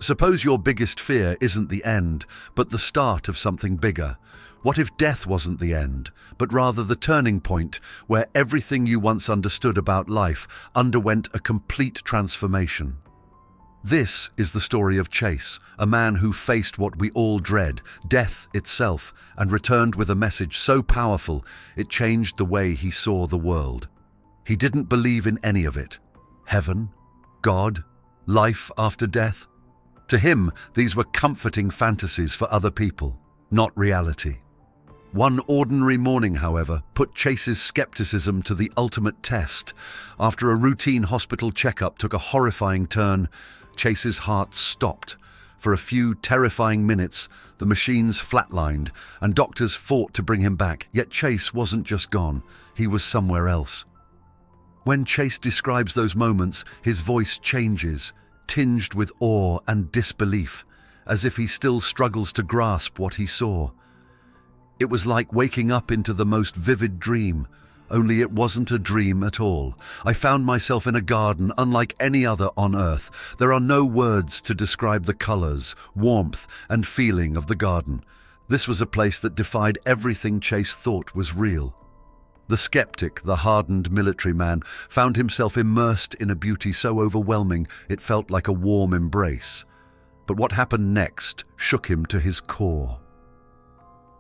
Suppose your biggest fear isn't the end, but the start of something bigger. What if death wasn't the end, but rather the turning point where everything you once understood about life underwent a complete transformation? This is the story of Chase, a man who faced what we all dread, death itself, and returned with a message so powerful it changed the way he saw the world. He didn't believe in any of it. Heaven? God? Life after death? To him, these were comforting fantasies for other people, not reality. One ordinary morning, however, put Chase's skepticism to the ultimate test. After a routine hospital checkup took a horrifying turn, Chase's heart stopped. For a few terrifying minutes, the machines flatlined, and doctors fought to bring him back. Yet Chase wasn't just gone, he was somewhere else. When Chase describes those moments, his voice changes, tinged with awe and disbelief, as if he still struggles to grasp what he saw. It was like waking up into the most vivid dream, only it wasn't a dream at all. I found myself in a garden unlike any other on Earth. There are no words to describe the colors, warmth, and feeling of the garden. This was a place that defied everything Chase thought was real. The skeptic, the hardened military man, found himself immersed in a beauty so overwhelming it felt like a warm embrace. But what happened next shook him to his core.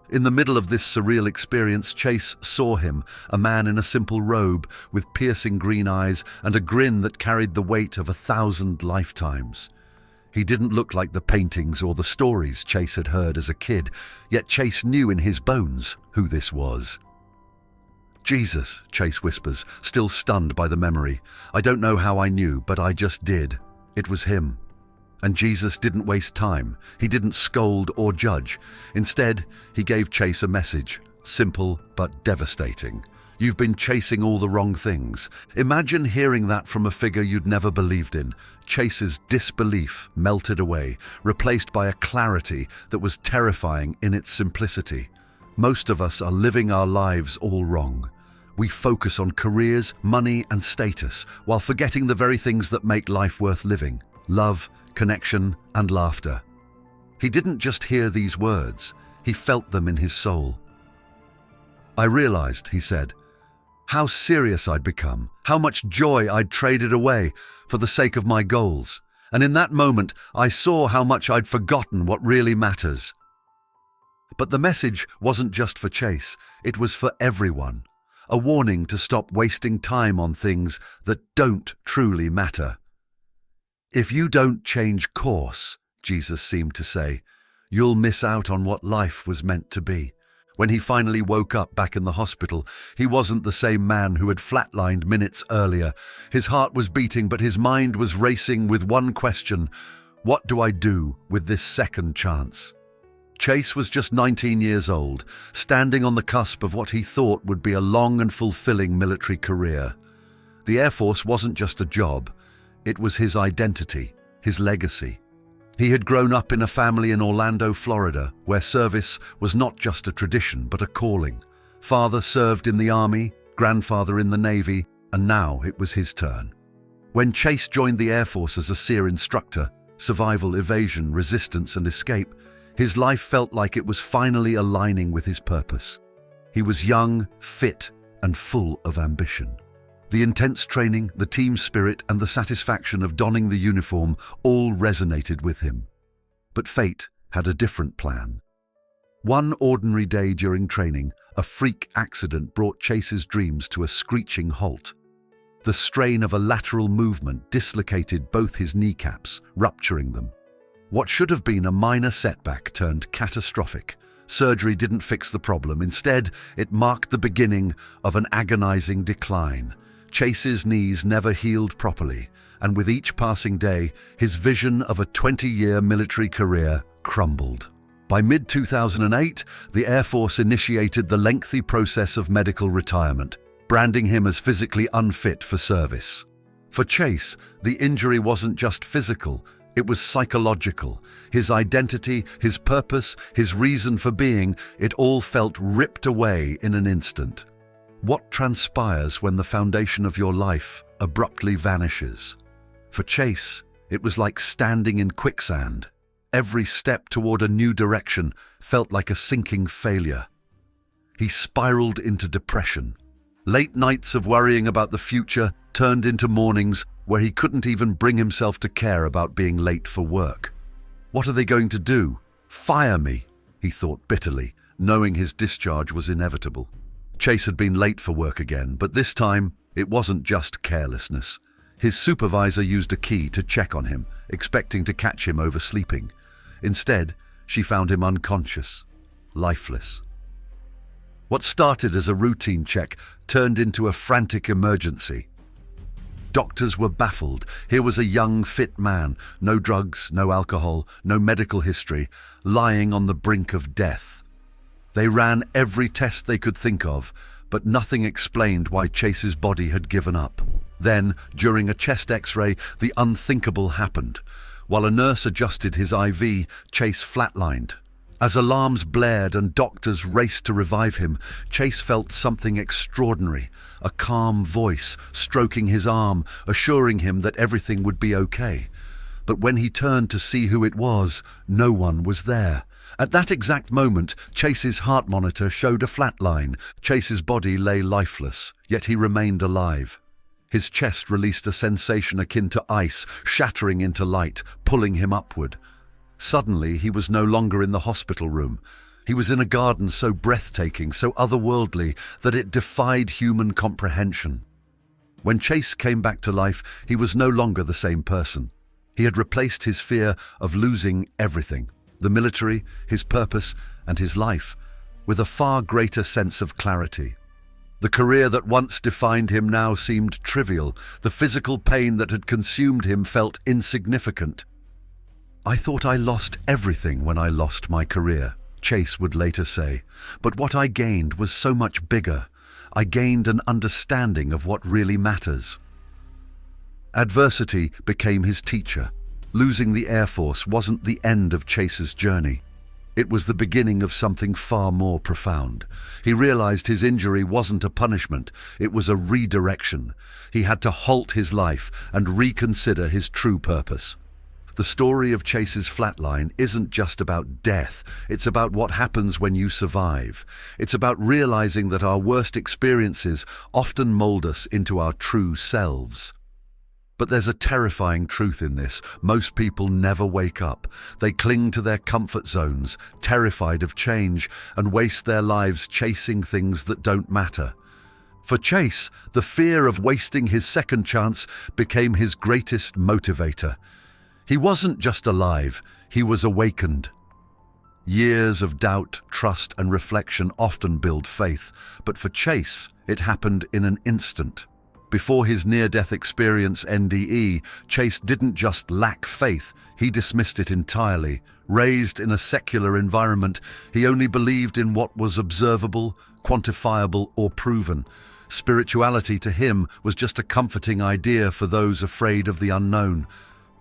In the middle of this surreal experience, Chase saw him, a man in a simple robe, with piercing green eyes and a grin that carried the weight of 1,000 lifetimes. He didn't look like the paintings or the stories Chase had heard as a kid, yet Chase knew in his bones who this was. "Jesus," Chase whispers, still stunned by the memory. "I don't know how I knew, but I just did. It was him." And Jesus didn't waste time. He didn't scold or judge. Instead, he gave Chase a message, simple but devastating. "You've been chasing all the wrong things." Imagine hearing that from a figure you'd never believed in. Chase's disbelief melted away, replaced by a clarity that was terrifying in its simplicity. Most of us are living our lives all wrong. We focus on careers, money, and status, while forgetting the very things that make life worth living: love, connection, and laughter. He didn't just hear these words, he felt them in his soul. "I realized," he said, "how serious I'd become, how much joy I'd traded away for the sake of my goals. And in that moment, I saw how much I'd forgotten what really matters." But the message wasn't just for Chase, it was for everyone. A warning to stop wasting time on things that don't truly matter. "If you don't change course," Jesus seemed to say, "you'll miss out on what life was meant to be." When he finally woke up back in the hospital, he wasn't the same man who had flatlined minutes earlier. His heart was beating, but his mind was racing with one question: what do I do with this second chance? Chase was just 19 years old, standing on the cusp of what he thought would be a long and fulfilling military career. The Air Force wasn't just a job, it was his identity, his legacy. He had grown up in a family in Orlando, Florida, where service was not just a tradition but a calling. Father served in the Army, grandfather in the Navy, and now it was his turn. When Chase joined the Air Force as a SEER instructor, survival, evasion, resistance, and escape, his life felt like it was finally aligning with his purpose. He was young, fit, and full of ambition. The intense training, the team spirit, and the satisfaction of donning the uniform all resonated with him. But fate had a different plan. One ordinary day during training, a freak accident brought Chase's dreams to a screeching halt. The strain of a lateral movement dislocated both his kneecaps, rupturing them. What should have been a minor setback turned catastrophic. Surgery didn't fix the problem. Instead, it marked the beginning of an agonizing decline. Chase's knees never healed properly, and with each passing day, his vision of a 20-year military career crumbled. By mid-2008, the Air Force initiated the lengthy process of medical retirement, branding him as physically unfit for service. For Chase, the injury wasn't just physical, it was psychological. His identity, his purpose, his reason for being, it all felt ripped away in an instant. What transpires when the foundation of your life abruptly vanishes? For Chase, It was like standing in quicksand. Every step toward a new direction felt like a sinking failure. He spiraled into depression. Late nights of worrying about the future turned into mornings where he couldn't even bring himself to care about being late for work. What are they going to do? Fire me, he thought bitterly, knowing his discharge was inevitable. Chase had been late for work again, but this time it wasn't just carelessness. His supervisor used a key to check on him, expecting to catch him oversleeping. Instead, she found him unconscious, lifeless. What started as a routine check turned into a frantic emergency. Doctors were baffled. Here was a young, fit man, no drugs, no alcohol, no medical history, lying on the brink of death. They ran every test they could think of, but nothing explained why Chase's body had given up. Then, during a chest X-ray, the unthinkable happened. While a nurse adjusted his IV, Chase flatlined. As alarms blared and doctors raced to revive him, Chase felt something extraordinary, a calm voice stroking his arm, assuring him that everything would be okay. But when he turned to see who it was, no one was there. At that exact moment, Chase's heart monitor showed a flat line. Chase's body lay lifeless, yet he remained alive. His chest released a sensation akin to ice, shattering into light, pulling him upward. Suddenly, he was no longer in the hospital room. He was in a garden so breathtaking, so otherworldly, that it defied human comprehension. When Chase came back to life, he was no longer the same person. He had replaced his fear of losing everything, the military, his purpose, and his life, with a far greater sense of clarity. The career that once defined him now seemed trivial. The physical pain that had consumed him felt insignificant. "I thought I lost everything when I lost my career," Chase would later say, "but what I gained was so much bigger. I gained an understanding of what really matters." Adversity became his teacher. Losing the Air Force wasn't the end of Chase's journey. It was the beginning of something far more profound. He realized his injury wasn't a punishment, it was a redirection. He had to halt his life and reconsider his true purpose. The story of Chase's flatline isn't just about death, it's about what happens when you survive. It's about realizing that our worst experiences often mold us into our true selves. But there's a terrifying truth in this. Most people never wake up. They cling to their comfort zones, terrified of change, and waste their lives chasing things that don't matter. For Chase, the fear of wasting his second chance became his greatest motivator. He wasn't just alive, he was awakened. Years of doubt, trust, and reflection often build faith, but for Chase, it happened in an instant. Before his near-death experience NDE, Chase didn't just lack faith, he dismissed it entirely. Raised in a secular environment, he only believed in what was observable, quantifiable, or proven. Spirituality to him was just a comforting idea for those afraid of the unknown.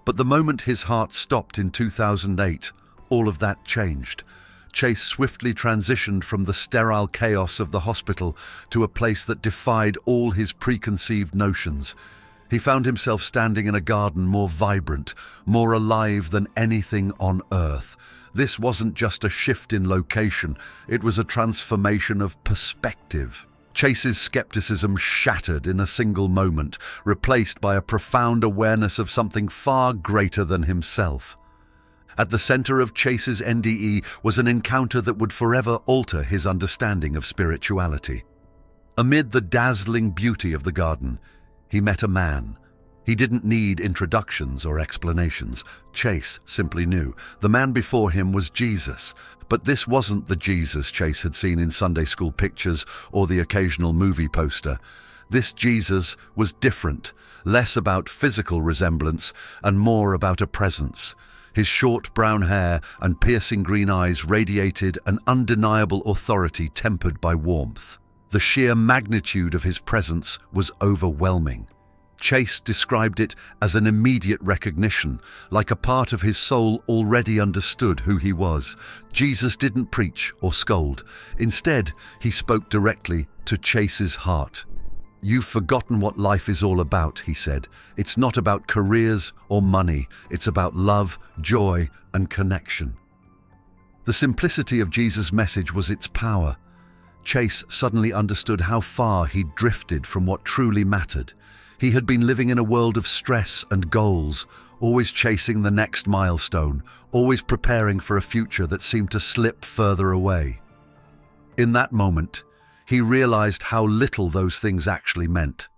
But the moment his heart stopped in 2008, all of that changed. Chase swiftly transitioned from the sterile chaos of the hospital to a place that defied all his preconceived notions. He found himself standing in a garden more vibrant, more alive than anything on earth. This wasn't just a shift in location, it was a transformation of perspective. Chase's skepticism shattered in a single moment, replaced by a profound awareness of something far greater than himself. At the center of Chase's NDE was an encounter that would forever alter his understanding of spirituality. Amid the dazzling beauty of the garden, he met a man. He didn't need introductions or explanations. Chase simply knew. The man before him was Jesus. But this wasn't the Jesus Chase had seen in Sunday school pictures or the occasional movie poster. This Jesus was different, less about physical resemblance and more about a presence. His short brown hair and piercing green eyes radiated an undeniable authority tempered by warmth. The sheer magnitude of his presence was overwhelming. Chase described it as an immediate recognition, like a part of his soul already understood who he was. Jesus didn't preach or scold. Instead, he spoke directly to Chase's heart. "You've forgotten what life is all about," he said. "It's not about careers or money. It's about love, joy, and connection." The simplicity of Jesus' message was its power. Chase suddenly understood how far he'd drifted from what truly mattered. He had been living in a world of stress and goals, always chasing the next milestone, always preparing for a future that seemed to slip further away. In that moment, he realized how little those things actually meant.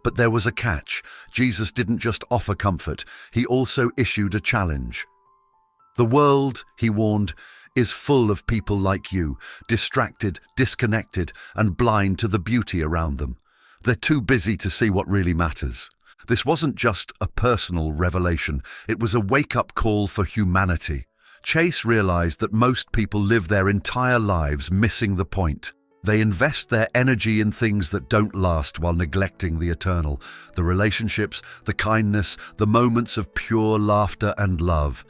But there was a catch. Jesus didn't just offer comfort, he also issued a challenge. "The world," he warned, "is full of people like you, distracted, disconnected, and blind to the beauty around them. They're too busy to see what really matters." This wasn't just a personal revelation, it was a wake-up call for humanity. Chase realized that most people live their entire lives missing the point. They invest their energy in things that don't last while neglecting the eternal, the relationships, the kindness, the moments of pure laughter and love.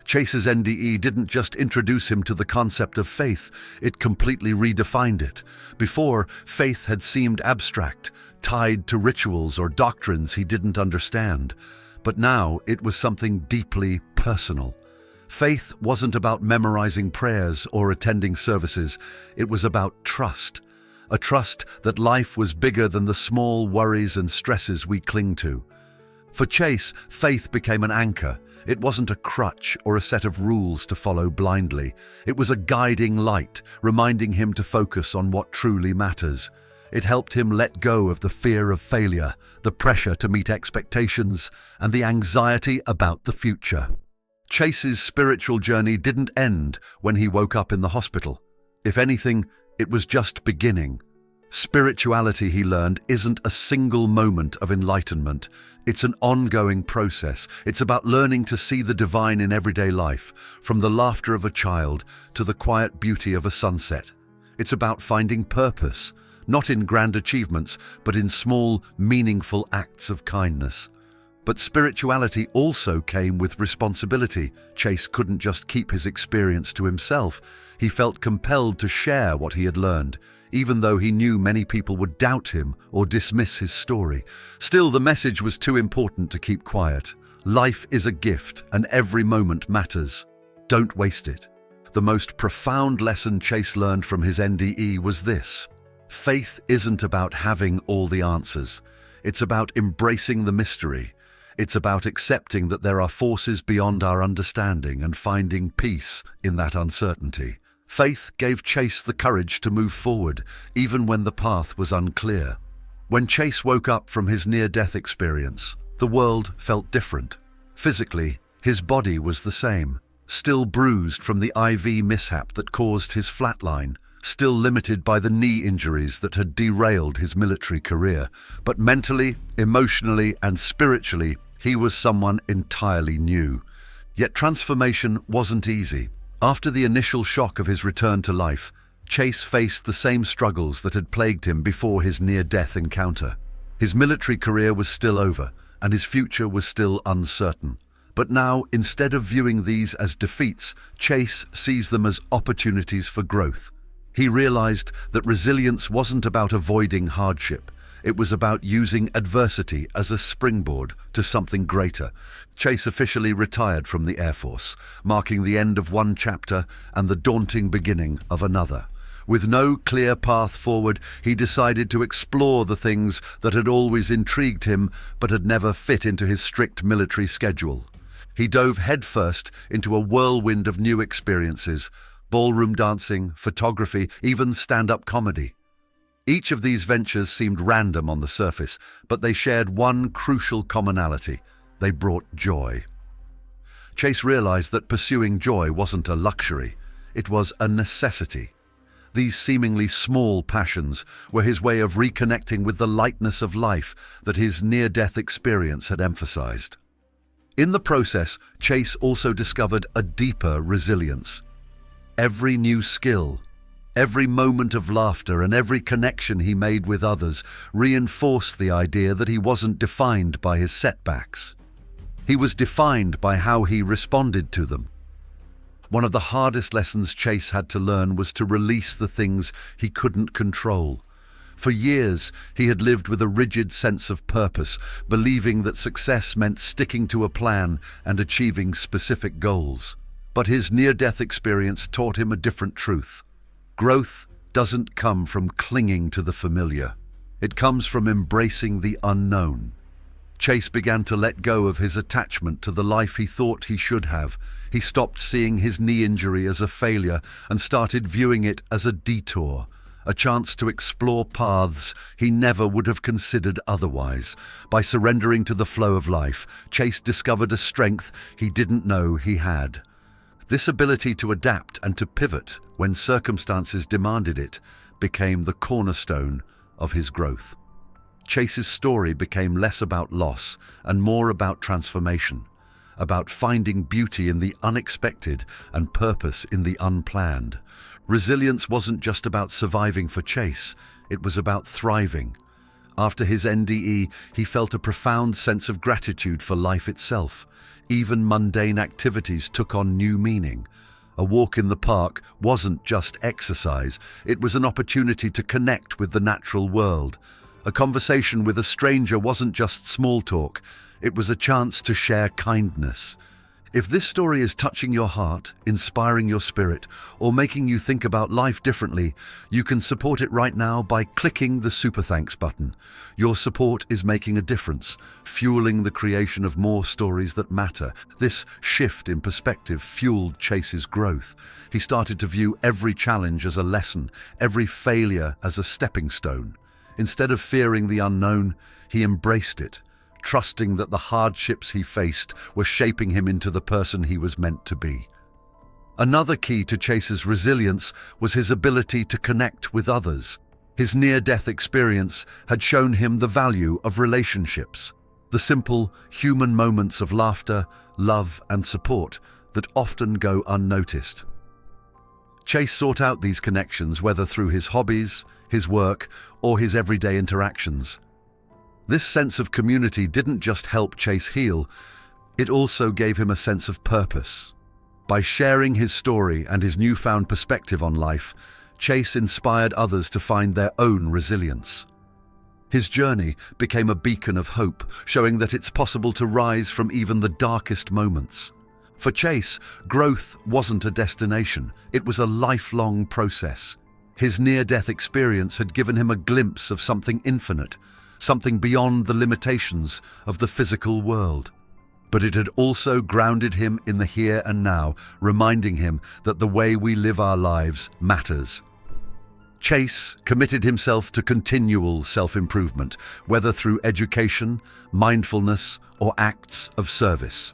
Chase's NDE didn't just introduce him to the concept of faith, it completely redefined it. Before, faith had seemed abstract, tied to rituals or doctrines he didn't understand. But now it was something deeply personal. Faith wasn't about memorizing prayers or attending services, it was about trust. A trust that life was bigger than the small worries and stresses we cling to. For Chase, faith became an anchor. It wasn't a crutch or a set of rules to follow blindly. It was a guiding light, reminding him to focus on what truly matters. It helped him let go of the fear of failure, the pressure to meet expectations, and the anxiety about the future. Chase's spiritual journey didn't end when he woke up in the hospital. If anything, it was just beginning. Spirituality, he learned, isn't a single moment of enlightenment. It's an ongoing process. It's about learning to see the divine in everyday life, from the laughter of a child to the quiet beauty of a sunset. It's about finding purpose, not in grand achievements, but in small, meaningful acts of kindness. But spirituality also came with responsibility. Chase couldn't just keep his experience to himself. He felt compelled to share what he had learned, even though he knew many people would doubt him or dismiss his story. Still, the message was too important to keep quiet. Life is a gift, and every moment matters. Don't waste it. The most profound lesson Chase learned from his NDE was this: faith isn't about having all the answers. It's about embracing the mystery. It's about accepting that there are forces beyond our understanding and finding peace in that uncertainty. Faith gave Chase the courage to move forward, even when the path was unclear. When Chase woke up from his near-death experience, the world felt different. Physically, his body was the same, still bruised from the IV mishap that caused his flatline, still limited by the knee injuries that had derailed his military career. But mentally, emotionally, and spiritually, he was someone entirely new. Yet transformation wasn't easy. After the initial shock of his return to life, Chase faced the same struggles that had plagued him before his near-death encounter. His military career was still over, and his future was still uncertain. But now, instead of viewing these as defeats, Chase sees them as opportunities for growth. He realized that resilience wasn't about avoiding hardship. It was about using adversity as a springboard to something greater. Chase officially retired from the Air Force, marking the end of one chapter and the daunting beginning of another. With no clear path forward, he decided to explore the things that had always intrigued him but had never fit into his strict military schedule. He dove headfirst into a whirlwind of new experiences: ballroom dancing, photography, even stand-up comedy. Each of these ventures seemed random on the surface, but they shared one crucial commonality: they brought joy. Chase realized that pursuing joy wasn't a luxury, it was a necessity. These seemingly small passions were his way of reconnecting with the lightness of life that his near-death experience had emphasized. In the process, Chase also discovered a deeper resilience. Every new skill, every moment of laughter, and every connection he made with others reinforced the idea that he wasn't defined by his setbacks. He was defined by how he responded to them. One of the hardest lessons Chase had to learn was to release the things he couldn't control. For years, he had lived with a rigid sense of purpose, believing that success meant sticking to a plan and achieving specific goals. But his near-death experience taught him a different truth. Growth doesn't come from clinging to the familiar. It comes from embracing the unknown. Chase began to let go of his attachment to the life he thought he should have. He stopped seeing his knee injury as a failure and started viewing it as a detour, a chance to explore paths he never would have considered otherwise. By surrendering to the flow of life, Chase discovered a strength he didn't know he had. This ability to adapt and to pivot when circumstances demanded it became the cornerstone of his growth. Chase's story became less about loss and more about transformation, about finding beauty in the unexpected and purpose in the unplanned. Resilience wasn't just about surviving for Chase, it was about thriving. After his NDE, he felt a profound sense of gratitude for life itself. Even mundane activities took on new meaning. A walk in the park wasn't just exercise, it was an opportunity to connect with the natural world. A conversation with a stranger wasn't just small talk, it was a chance to share kindness. If this story is touching your heart, inspiring your spirit, or making you think about life differently, you can support it right now by clicking the Super Thanks button. Your support is making a difference, fueling the creation of more stories that matter. This shift in perspective fueled Chase's growth. He started to view every challenge as a lesson, every failure as a stepping stone. Instead of fearing the unknown, he embraced it, trusting that the hardships he faced were shaping him into the person he was meant to be. Another key to Chase's resilience was his ability to connect with others. His near-death experience had shown him the value of relationships, the simple human moments of laughter, love, and support that often go unnoticed. Chase sought out these connections, whether through his hobbies, his work, or his everyday interactions. This sense of community didn't just help Chase heal, it also gave him a sense of purpose. By sharing his story and his newfound perspective on life, Chase inspired others to find their own resilience. His journey became a beacon of hope, showing that it's possible to rise from even the darkest moments. For Chase, growth wasn't a destination, it was a lifelong process. His near-death experience had given him a glimpse of something infinite, something beyond the limitations of the physical world. But it had also grounded him in the here and now, reminding him that the way we live our lives matters. Chase committed himself to continual self-improvement, whether through education, mindfulness, or acts of service.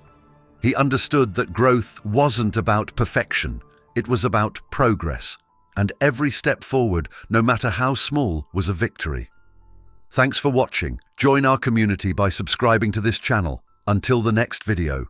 He understood that growth wasn't about perfection, it was about progress, and every step forward, no matter how small, was a victory. Thanks for watching. Join our community by subscribing to this channel. Until the next video.